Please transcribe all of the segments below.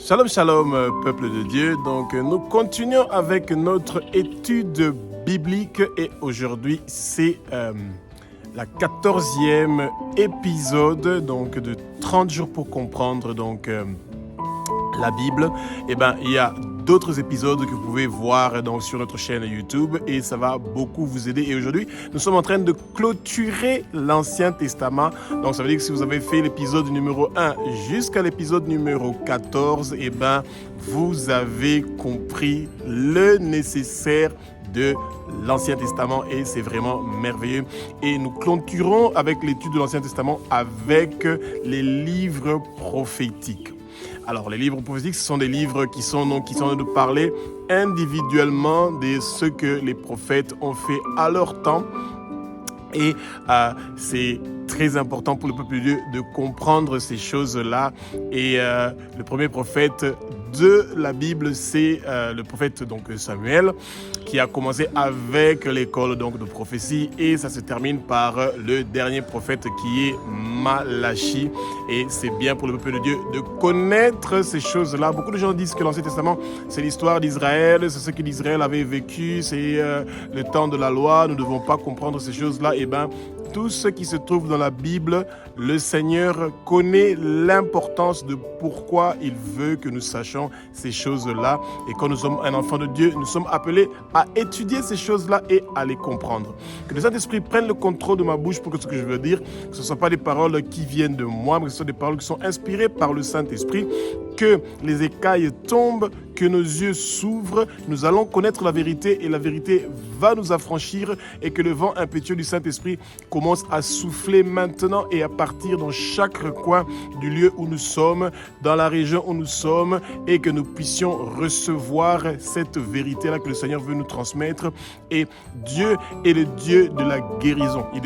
Shalom, shalom, peuple de Dieu. Donc, nous continuons avec notre étude biblique et aujourd'hui, c'est la 14e épisode donc, de 30 jours pour comprendre la Bible. Eh bien, il y a d'autres épisodes que vous pouvez voir donc, sur notre chaîne YouTube et ça va beaucoup vous aider. Et aujourd'hui, nous sommes en train de clôturer l'Ancien Testament. Donc, ça veut dire que si vous avez fait l'épisode numéro 1 jusqu'à l'épisode numéro 14, eh bien, vous avez compris le nécessaire de l'Ancien Testament et c'est vraiment merveilleux. Et nous clôturons avec l'étude de l'Ancien Testament avec les livres prophétiques. Alors, les livres prophétiques, ce sont des livres qui sont de parler individuellement de ce que les prophètes ont fait à leur temps. Et c'est très important pour le peuple de Dieu de comprendre ces choses-là. Et le premier prophète de la Bible, c'est le prophète donc, Samuel, qui a commencé avec l'école donc, de prophétie. Et ça se termine par le dernier prophète qui est Malachie. Et c'est bien pour le peuple de Dieu de connaître ces choses-là. Beaucoup de gens disent que l'Ancien Testament, c'est l'histoire d'Israël, c'est ce que l'Israël avait vécu, c'est le temps de la loi. Nous ne devons pas comprendre ces choses-là. Eh bien, tout ce qui se trouve dans la Bible, le Seigneur connaît l'importance de pourquoi il veut que nous sachions ces choses-là. Et quand nous sommes un enfant de Dieu, nous sommes appelés à étudier ces choses-là et à les comprendre. Que le Saint-Esprit prenne le contrôle de ma bouche pour que ce que je veux dire, que ce ne soient pas des paroles qui viennent de moi, mais que ce soit des paroles qui sont inspirées par le Saint-Esprit. Que les écailles tombent, que nos yeux s'ouvrent, nous allons connaître la vérité et la vérité va nous affranchir et que le vent impétueux du Saint-Esprit commence à souffler maintenant et à partir dans chaque coin du lieu où nous sommes, dans la région où nous sommes et que nous puissions recevoir cette vérité-là que le Seigneur veut nous transmettre. Et Dieu est le Dieu de la guérison, il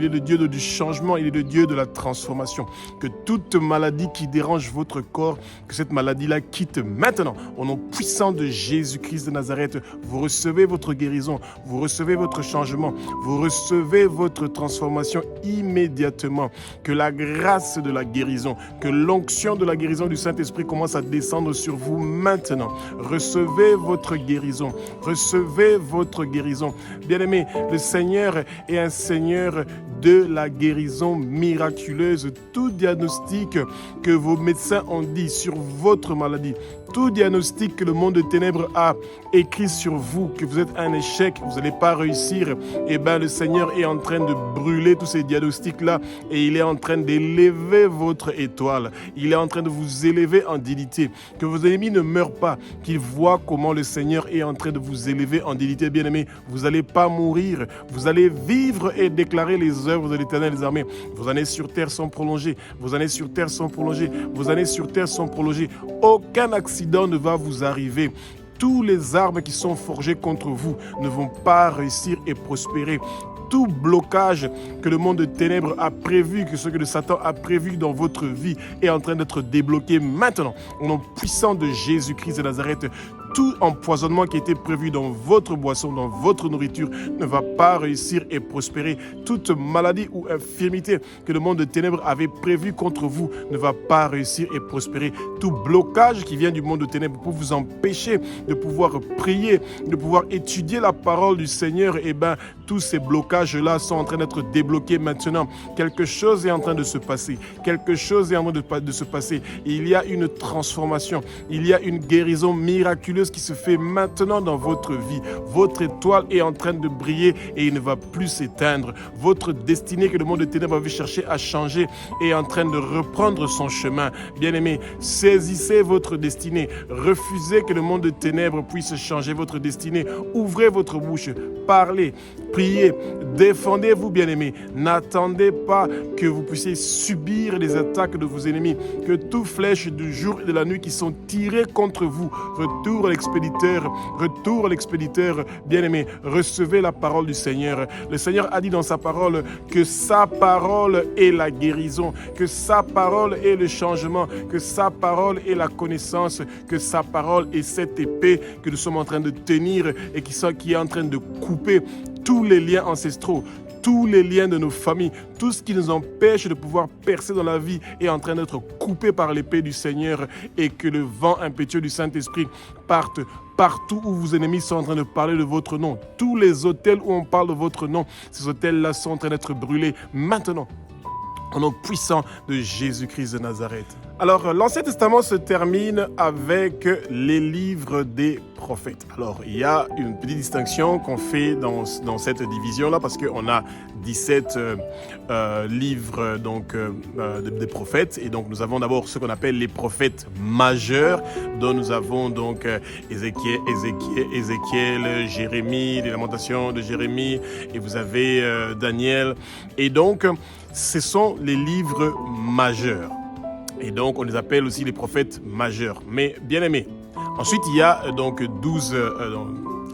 est le Dieu du changement, il est le Dieu de la transformation. Que toute maladie qui dérange votre corps, que cette maladie-là quitte maintenant. Au nom puissant de Jésus-Christ de Nazareth, vous recevez votre guérison, vous recevez votre changement, vous recevez votre transformation immédiatement. Que la grâce de la guérison, que l'onction de la guérison du Saint-Esprit commence à descendre sur vous maintenant. Recevez votre guérison, recevez votre guérison. Bien-aimés, le Seigneur est un Seigneur de la guérison miraculeuse. Tout diagnostic que vos médecins ont dit sur votre maladie, tout diagnostic que le monde de ténèbres a écrit sur vous, que vous êtes un échec, que vous n'allez pas réussir, eh bien le Seigneur est en train de brûler tous ces diagnostics-là et il est en train d'élever votre étoile. Il est en train de vous élever en dignité. Que vos ennemis ne meurent pas, qu'ils voient comment le Seigneur est en train de vous élever en dignité. Bien-aimés, vous n'allez pas mourir, vous allez vivre et déclarer les œuvres de l'Éternel des armées. Vos années sur terre sont prolongées, vos années sur terre sont prolongées, vos années sur terre sont prolongées. Aucun accident ne va vous arriver. Tous les armes qui sont forgées contre vous ne vont pas réussir et prospérer. Tout blocage que le monde de ténèbres a prévu, que ce que le Satan a prévu dans votre vie est en train d'être débloqué maintenant. Au nom puissant de Jésus-Christ de Nazareth, tout empoisonnement qui était prévu dans votre boisson, dans votre nourriture, ne va pas réussir et prospérer. Toute maladie ou infirmité que le monde de ténèbres avait prévu contre vous ne va pas réussir et prospérer. Tout blocage qui vient du monde de ténèbres pour vous empêcher de pouvoir prier, de pouvoir étudier la parole du Seigneur, eh bien, tous ces blocages-là sont en train d'être débloqués maintenant. Quelque chose est en train de se passer. Quelque chose est en train de se passer. Il y a une transformation. Il y a une guérison miraculeuse qui se fait maintenant dans votre vie. Votre étoile est en train de briller et il ne va plus s'éteindre. Votre destinée que le monde de ténèbres avait cherché à changer est en train de reprendre son chemin. Bien-aimés, saisissez votre destinée. Refusez que le monde de ténèbres puisse changer votre destinée. Ouvrez votre bouche. Parlez. Priez. Défendez-vous, bien-aimés. N'attendez pas que vous puissiez subir les attaques de vos ennemis. Que toute flèche du jour et de la nuit qui sont tirées contre vous retourne à l'expéditeur, bien-aimé, recevez la parole du Seigneur. Le Seigneur a dit dans sa parole que sa parole est la guérison, que sa parole est le changement, que sa parole est la connaissance, que sa parole est cette épée que nous sommes en train de tenir et qui est en train de couper tous les liens ancestraux, tous les liens de nos familles, tout ce qui nous empêche de pouvoir percer dans la vie est en train d'être coupé par l'épée du Seigneur et que le vent impétueux du Saint-Esprit parte partout où vos ennemis sont en train de parler de votre nom. Tous les autels où on parle de votre nom, ces autels-là sont en train d'être brûlés maintenant, au nom puissant de Jésus-Christ de Nazareth. Alors, l'Ancien Testament se termine avec les livres des prophètes. Alors, il y a une petite distinction qu'on fait dans cette division-là parce qu'on a 17 livres des prophètes. Et donc, nous avons d'abord ce qu'on appelle les prophètes majeurs, dont nous avons donc Ézéchiel, Jérémie, les lamentations de Jérémie, et vous avez Daniel. Et donc, ce sont les livres majeurs. Et donc, on les appelle aussi les prophètes majeurs. Mais bien aimés. Ensuite, il y a donc 12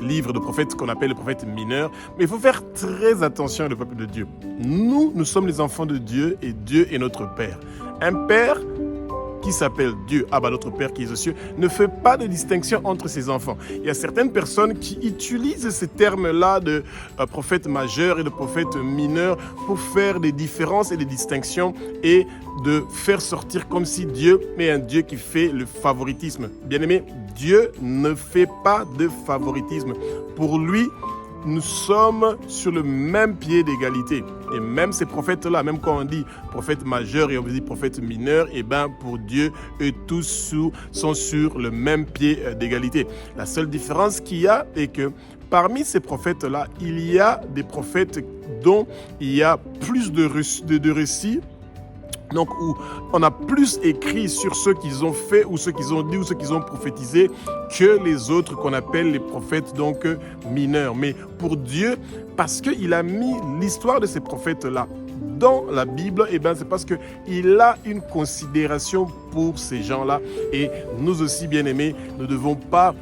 livres de prophètes qu'on appelle les prophètes mineurs. Mais il faut faire très attention au peuple de Dieu. Nous sommes les enfants de Dieu et Dieu est notre Père. Un Père qui s'appelle Dieu, notre Père qui est aux cieux, ne fait pas de distinction entre ses enfants. Il y a certaines personnes qui utilisent ces termes-là de prophète majeur et de prophète mineur pour faire des différences et des distinctions et de faire sortir comme si Dieu est un Dieu qui fait le favoritisme. Bien-aimé, Dieu ne fait pas de favoritisme. Pour lui, nous sommes sur le même pied d'égalité. Et même ces prophètes-là, même quand on dit prophète majeur et on dit prophète mineur, pour Dieu, eux tous sont sur le même pied d'égalité. La seule différence qu'il y a est que parmi ces prophètes-là, il y a des prophètes dont il y a plus de récits. Donc, où on a plus écrit sur ce qu'ils ont fait ou ce qu'ils ont dit ou ce qu'ils ont prophétisé que les autres qu'on appelle les prophètes donc mineurs. Mais pour Dieu, parce qu'il a mis l'histoire de ces prophètes-là dans la Bible, c'est parce qu'il a une considération pour ces gens-là. Et nous aussi, bien-aimés, ne devons pas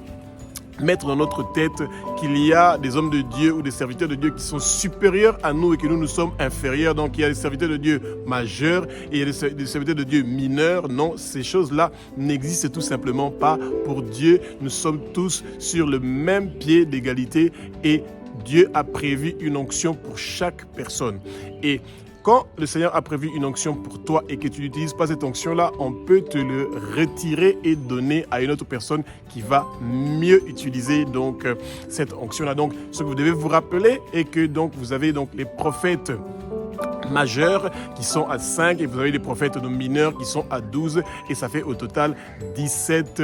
mettre dans notre tête qu'il y a des hommes de Dieu ou des serviteurs de Dieu qui sont supérieurs à nous et que nous sommes inférieurs. Donc, il y a des serviteurs de Dieu majeurs et il y a des serviteurs de Dieu mineurs. Non, ces choses-là n'existent tout simplement pas. Pour Dieu, nous sommes tous sur le même pied d'égalité et Dieu a prévu une onction pour chaque personne. Et quand le Seigneur a prévu une onction pour toi et que tu n'utilises pas cette onction-là, on peut te le retirer et donner à une autre personne qui va mieux utiliser donc cette onction-là. Donc, ce que vous devez vous rappeler est que donc vous avez donc les prophètes majeurs qui sont à 5 et vous avez des prophètes mineurs qui sont à 12 et ça fait au total 17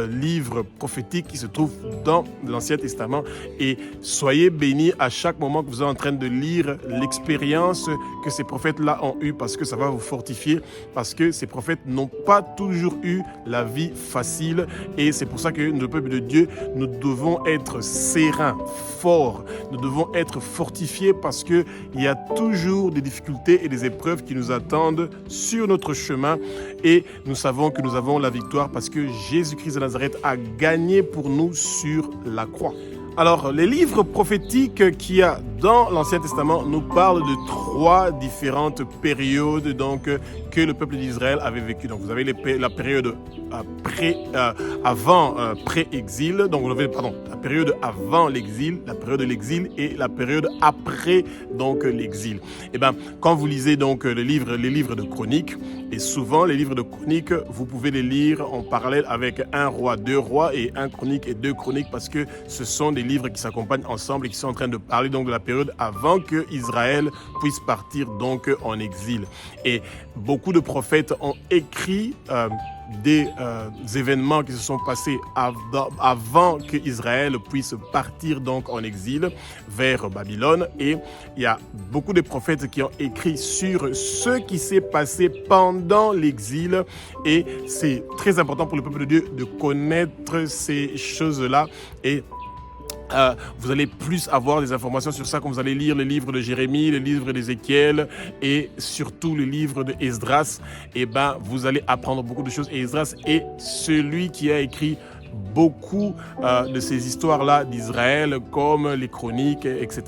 livres prophétiques qui se trouvent dans l'Ancien Testament. Et soyez bénis à chaque moment que vous êtes en train de lire l'expérience que ces prophètes-là ont eue parce que ça va vous fortifier, parce que ces prophètes n'ont pas toujours eu la vie facile et c'est pour ça que nous, le peuple de Dieu, nous devons être sereins, forts, nous devons être fortifiés parce qu'il y a toujours des difficultés et des épreuves qui nous attendent sur notre chemin et nous savons que nous avons la victoire parce que Jésus-Christ de Nazareth a gagné pour nous sur la croix. Alors, les livres prophétiques qu'il y a dans l'Ancien Testament nous parlent de 3 différentes périodes donc, que le peuple d'Israël avait vécues. Donc, vous avez la période avant pré-exil, donc vous avez la période avant l'exil, la période de l'exil et la période après donc l'exil. Et quand vous lisez donc les livres de chroniques, et souvent les livres de chroniques, vous pouvez les lire en parallèle avec 1 roi, 2 rois et 1 chronique et 2 chroniques parce que ce sont des livres qui s'accompagnent ensemble et qui sont en train de parler donc de la période avant que Israël puisse partir donc en exil. Et beaucoup de prophètes ont écrit des événements qui se sont passés avant que Israël puisse partir donc en exil vers Babylone. Et il y a beaucoup de prophètes qui ont écrit sur ce qui s'est passé pendant l'exil. Et c'est très important pour le peuple de Dieu de connaître ces choses-là. Et vous allez plus avoir des informations sur ça quand vous allez lire le livre de Jérémie, le livre d'Ézéchiel et surtout le livre de Esdras. Et vous allez apprendre beaucoup de choses. Et Esdras est celui qui a écrit beaucoup de ces histoires-là d'Israël, comme les chroniques, etc.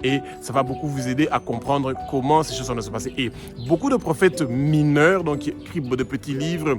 Et ça va beaucoup vous aider à comprendre comment ces choses sont se passer. Et beaucoup de prophètes mineurs, donc qui écrivent de petits livres,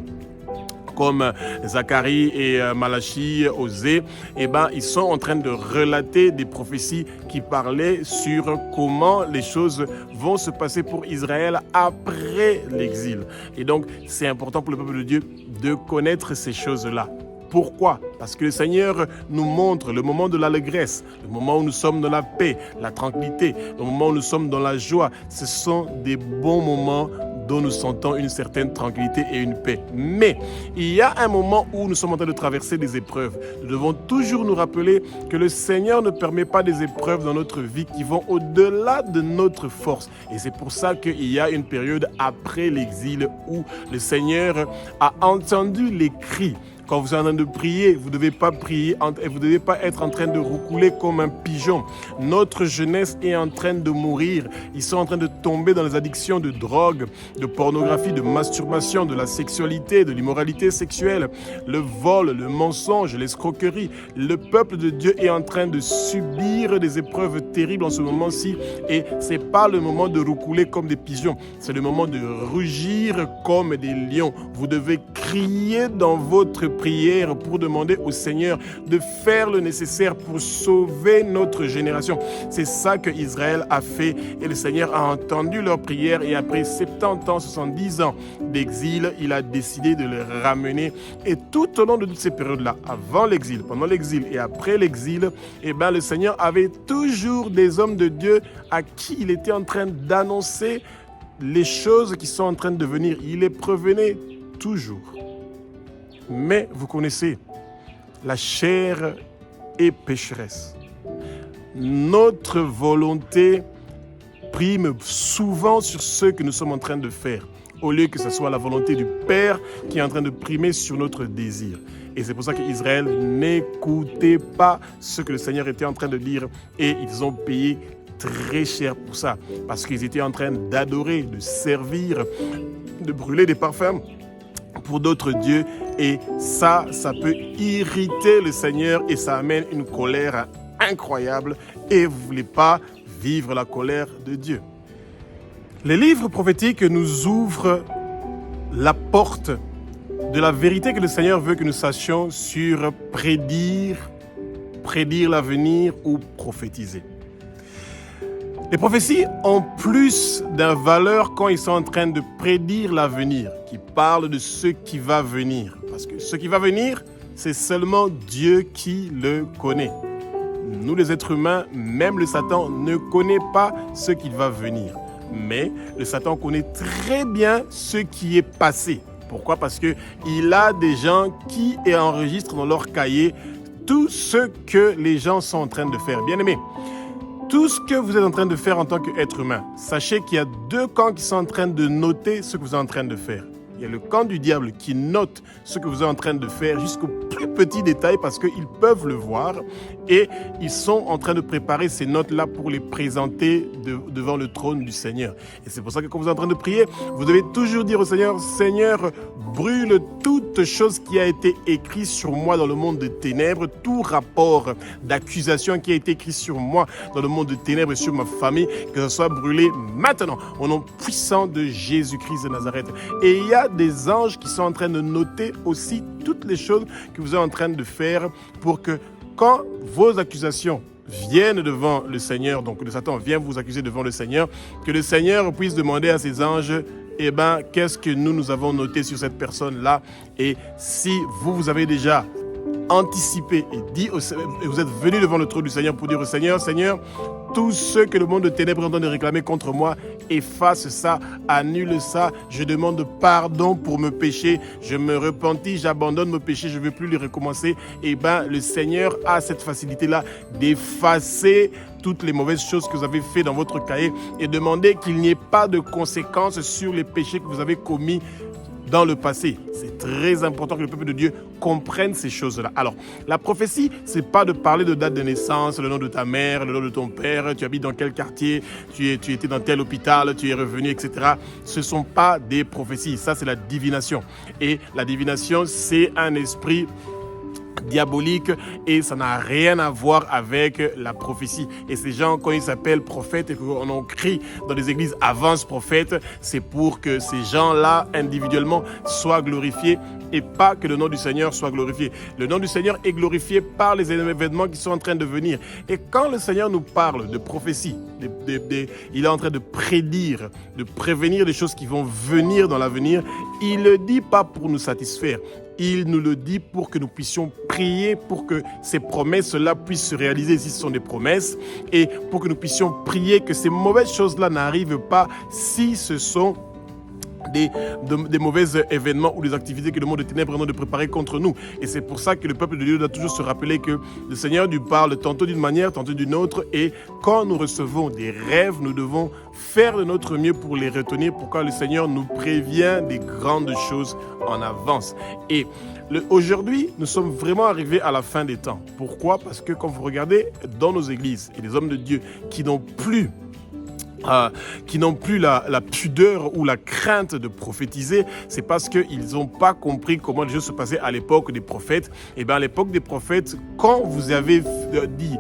comme Zacharie et Malachie, Osée, ils sont en train de relater des prophéties qui parlaient sur comment les choses vont se passer pour Israël après l'exil. Et donc, c'est important pour le peuple de Dieu de connaître ces choses-là. Pourquoi? Parce que le Seigneur nous montre le moment de l'allégresse, le moment où nous sommes dans la paix, la tranquillité, le moment où nous sommes dans la joie. Ce sont des bons moments dont nous sentons une certaine tranquillité et une paix. Mais il y a un moment où nous sommes en train de traverser des épreuves. Nous devons toujours nous rappeler que le Seigneur ne permet pas des épreuves dans notre vie qui vont au-delà de notre force. Et c'est pour ça qu'il y a une période après l'exil où le Seigneur a entendu les cris. Quand vous êtes en train de prier, vous ne devez pas prier, vous ne devez pas être en train de roucouler comme un pigeon. Notre jeunesse est en train de mourir. Ils sont en train de tomber dans les addictions de drogue, de pornographie, de masturbation, de la sexualité, de l'immoralité sexuelle, le vol, le mensonge, l'escroquerie. Le peuple de Dieu est en train de subir des épreuves terribles en ce moment-ci. Et ce n'est pas le moment de roucouler comme des pigeons. C'est le moment de rugir comme des lions. Vous devez crier dans votre prière pour demander au Seigneur de faire le nécessaire pour sauver notre génération. C'est ça que Israël a fait et le Seigneur a entendu leur prière et après 70 ans, 70 ans d'exil, il a décidé de les ramener. Et tout au long de toutes ces périodes-là, avant l'exil, pendant l'exil et après l'exil, le Seigneur avait toujours des hommes de Dieu à qui il était en train d'annoncer les choses qui sont en train de venir. Il les prévenait toujours. Mais vous connaissez, la chair est pécheresse. Notre volonté prime souvent sur ce que nous sommes en train de faire, au lieu que ce soit la volonté du Père qui est en train de primer sur notre désir. Et c'est pour ça qu'Israël n'écoutait pas ce que le Seigneur était en train de dire et ils ont payé très cher pour ça, parce qu'ils étaient en train d'adorer, de servir, de brûler des parfums pour d'autres dieux et ça peut irriter le Seigneur et ça amène une colère incroyable et vous ne voulez pas vivre la colère de Dieu. Les livres prophétiques nous ouvrent la porte de la vérité que le Seigneur veut que nous sachions sur prédire l'avenir ou prophétiser. Les prophéties ont plus de valeur quand ils sont en train de prédire l'avenir, qui parle de ce qui va venir. Parce que ce qui va venir, c'est seulement Dieu qui le connaît. Nous les êtres humains, même le Satan ne connaît pas ce qui va venir. Mais le Satan connaît très bien ce qui est passé. Pourquoi? Parce qu'il a des gens qui enregistrent dans leur cahier tout ce que les gens sont en train de faire. Bien-aimés, tout ce que vous êtes en train de faire en tant qu'être humain, sachez qu'il y a deux camps qui sont en train de noter ce que vous êtes en train de faire. Il y a le camp du diable qui note ce que vous êtes en train de faire jusqu'au plus petit détail parce qu'ils peuvent le voir et ils sont en train de préparer ces notes-là pour les présenter devant le trône du Seigneur. Et c'est pour ça que quand vous êtes en train de prier, vous devez toujours dire au Seigneur, Seigneur, brûle toute chose qui a été écrite sur moi dans le monde de ténèbres, tout rapport d'accusation qui a été écrit sur moi dans le monde de ténèbres et sur ma famille, que ce soit brûlé maintenant, au nom puissant de Jésus-Christ de Nazareth. Et il y a des anges qui sont en train de noter aussi toutes les choses que vous êtes en train de faire pour que quand vos accusations viennent devant le Seigneur, donc le Satan vient vous accuser devant le Seigneur, que le Seigneur puisse demander à ses anges, qu'est-ce que nous avons noté sur cette personne-là? Et si vous avez déjà anticipé et dit, vous êtes venu devant le trône du Seigneur pour dire au Seigneur, Seigneur, tout ce que le monde de ténèbres est en train de réclamer contre moi, efface ça, annule ça, je demande pardon pour mes péchés, je me repentis, j'abandonne mes péchés, je ne veux plus les recommencer. Le Seigneur a cette facilité-là d'effacer toutes les mauvaises choses que vous avez faites dans votre cahier et demander qu'il n'y ait pas de conséquences sur les péchés que vous avez commis dans le passé. C'est très important que le peuple de Dieu comprenne ces choses-là. Alors, la prophétie, ce n'est pas de parler de date de naissance, le nom de ta mère, le nom de ton père, tu habites dans quel quartier, tu étais dans tel hôpital, tu es revenu, etc. Ce ne sont pas des prophéties. Ça, c'est la divination. Et la divination, c'est un esprit diabolique et ça n'a rien à voir avec la prophétie. Et ces gens, quand ils s'appellent prophètes et qu'on crie dans les églises avance prophète, c'est pour que ces gens-là individuellement soient glorifiés et pas que le nom du Seigneur soit glorifié. Le nom du Seigneur est glorifié par les événements qui sont en train de venir. Et quand le Seigneur nous parle de prophétie, il est en train de prédire, de prévenir des choses qui vont venir dans l'avenir, il ne le dit pas pour nous satisfaire. Il nous le dit pour que nous puissions prier pour que ces promesses-là puissent se réaliser si ce sont des promesses et pour que nous puissions prier que ces mauvaises choses-là n'arrivent pas si ce sont des mauvais événements ou des activités que le monde des ténèbres est en train de préparer contre nous. Et c'est pour ça que le peuple de Dieu doit toujours se rappeler que le Seigneur nous parle tantôt d'une manière, tantôt d'une autre. Et quand nous recevons des rêves, nous devons faire de notre mieux pour les retenir, pour quand le Seigneur nous prévient des grandes choses en avance. Et aujourd'hui, nous sommes vraiment arrivés à la fin des temps. Pourquoi? Parce que quand vous regardez dans nos églises et les hommes de Dieu qui n'ont plus la pudeur ou la crainte de prophétiser, c'est parce qu'ils n'ont pas compris comment les choses se passaient à l'époque des prophètes. Et bien à l'époque des prophètes, quand vous avez dit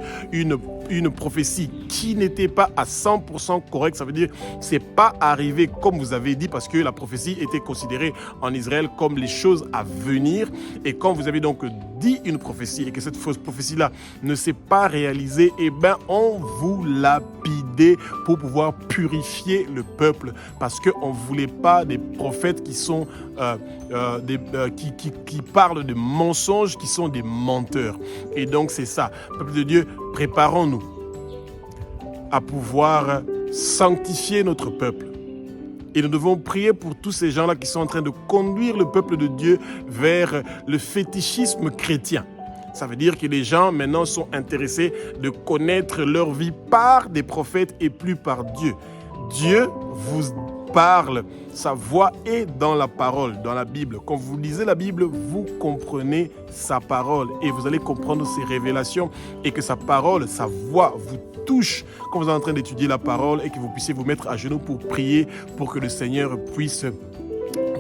une prophétie qui n'était pas à 100% correcte, ça veut dire c'est pas arrivé comme vous avez dit, parce que la prophétie était considérée en Israël comme les choses à venir. Et quand vous avez donc dit une prophétie et que cette fausse prophétie-là ne s'est pas réalisée, et ben on vous lapidait pour pouvoir purifier le peuple, parce qu'on ne voulait pas des prophètes qui sont qui parlent de mensonges, qui sont des menteurs. Et donc c'est ça, peuple de Dieu, préparons-nous à pouvoir sanctifier notre peuple. Et nous devons prier pour tous ces gens-là qui sont en train de conduire le peuple de Dieu vers le fétichisme chrétien. Ça veut dire que les gens maintenant sont intéressés de connaître leur vie par des prophètes et plus par Dieu. Dieu vous parle, sa voix est dans la parole, dans la Bible. Quand vous lisez la Bible, vous comprenez sa parole et vous allez comprendre ses révélations et que sa parole, sa voix vous touche quand vous êtes en train d'étudier la parole et que vous puissiez vous mettre à genoux pour prier pour que le Seigneur puisse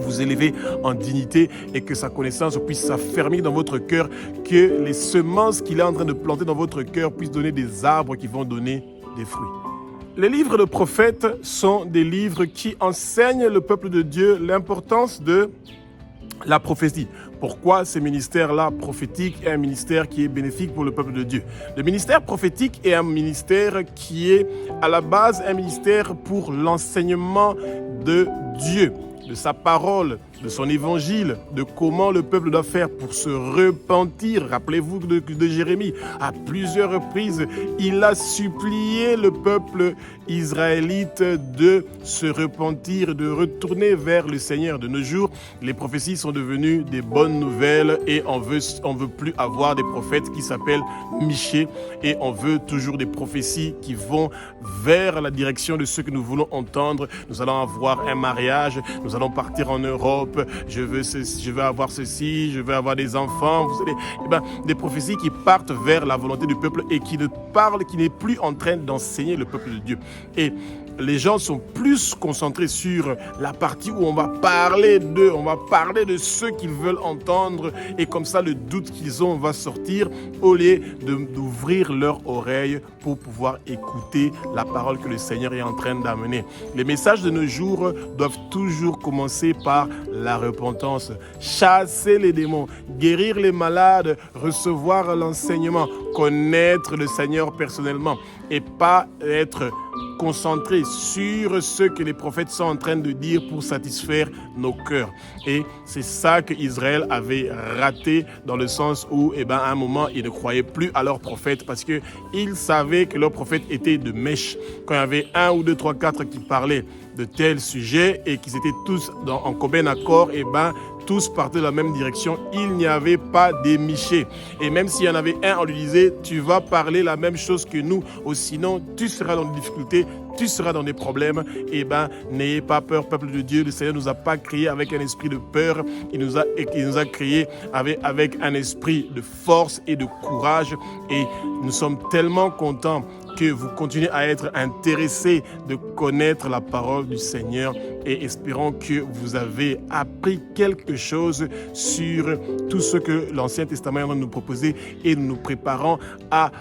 vous élever en dignité et que sa connaissance puisse s'affermir dans votre cœur, que les semences qu'il est en train de planter dans votre cœur puissent donner des arbres qui vont donner des fruits. Les livres de prophètes sont des livres qui enseignent le peuple de Dieu l'importance de la prophétie. Pourquoi ce ministère-là prophétique est un ministère qui est bénéfique pour le peuple de Dieu? Le ministère prophétique est un ministère qui est à la base un ministère pour l'enseignement de Dieu, de sa parole, de son évangile, de comment le peuple doit faire pour se repentir. Rappelez-vous de Jérémie, à plusieurs reprises, il a supplié le peuple israélite de se repentir, de retourner vers le Seigneur. De nos jours, les prophéties sont devenues des bonnes nouvelles et on veut plus avoir des prophètes qui s'appellent Michée et on veut toujours des prophéties qui vont vers la direction de ce que nous voulons entendre. Nous allons avoir un mariage, nous allons partir en Europe, je veux avoir ceci, je veux avoir des enfants. Des prophéties qui partent vers la volonté du peuple et qui n'est plus en train d'enseigner le peuple de Dieu. Et les gens sont plus concentrés sur la partie où on va parler de ce qu'ils veulent entendre et comme ça le doute qu'ils ont va sortir au lieu d'ouvrir leur oreille pour pouvoir écouter la parole que le Seigneur est en train d'amener. Les messages de nos jours doivent toujours commencer par la repentance, chasser les démons, guérir les malades, recevoir l'enseignement, connaître le Seigneur personnellement et pas être concentré sur ce que les prophètes sont en train de dire pour satisfaire nos cœurs. Et c'est ça que Israël avait raté dans le sens où, à un moment, ils ne croyaient plus à leurs prophètes parce qu'ils savaient que leurs prophètes étaient de mèche. Quand il y avait 1 ou 2, 3, 4 qui parlaient de tels sujets et qu'ils étaient tous en commun accord, tous partaient dans la même direction, il n'y avait pas d'émiché. Et même s'il y en avait un, on lui disait, tu vas parler la même chose que nous, ou sinon tu seras dans des difficultés, tu seras dans des problèmes, eh bien, n'ayez pas peur, peuple de Dieu. Le Seigneur ne nous a pas créé avec un esprit de peur. Il nous a créé avec un esprit de force et de courage. Et nous sommes tellement contents que vous continuez à être intéressés de connaître la parole du Seigneur et espérons que vous avez appris quelque chose sur tout ce que l'Ancien Testament est en train de nous proposer et nous nous préparons à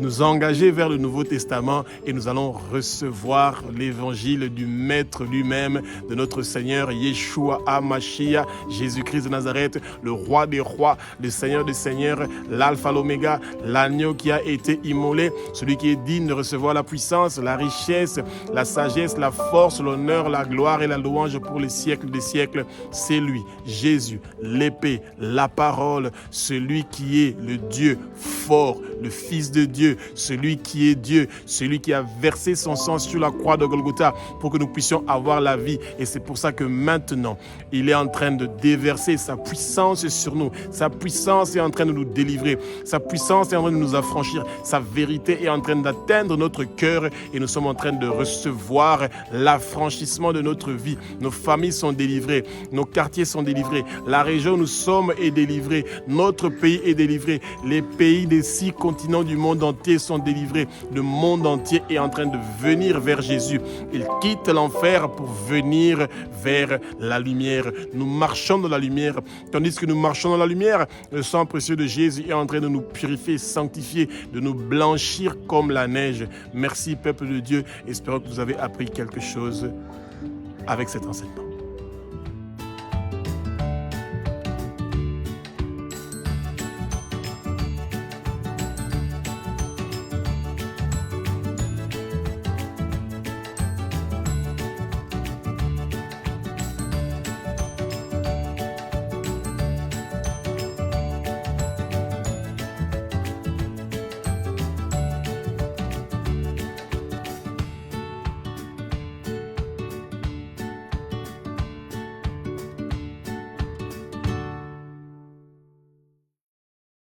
nous engager vers le Nouveau Testament et nous allons recevoir l'évangile du Maître lui-même, de notre Seigneur Yeshua HaMashiach, Jésus-Christ de Nazareth, le Roi des rois, le Seigneur des seigneurs, l'Alpha, l'Oméga, l'agneau qui a été immolé, celui qui est digne de recevoir la puissance, la richesse, la sagesse, la force, l'honneur, la gloire et la louange pour les siècles des siècles. C'est lui, Jésus, l'épée, la parole, celui qui est le Dieu fort, le Fils de Dieu, celui qui est Dieu, celui qui a versé son sang sur la croix de Golgotha pour que nous puissions avoir la vie. Et c'est pour ça que maintenant, il est en train de déverser sa puissance sur nous. Sa puissance est en train de nous délivrer. Sa puissance est en train de nous affranchir. Sa vérité est en train d'atteindre notre cœur et nous sommes en train de recevoir l'affranchissement de notre vie. Nos familles sont délivrées. Nos quartiers sont délivrés. La région où nous sommes est délivrée. Notre pays est délivré. Les pays des 6 continents du monde entier sont délivrés. Le monde entier est en train de venir vers Jésus. Il quitte l'enfer pour venir vers la lumière. Nous marchons dans la lumière. Tandis que nous marchons dans la lumière, le sang précieux de Jésus est en train de nous purifier, sanctifier, de nous blanchir comme la neige. Merci, peuple de Dieu. Espérons que vous avez appris quelque chose avec cet enseignement.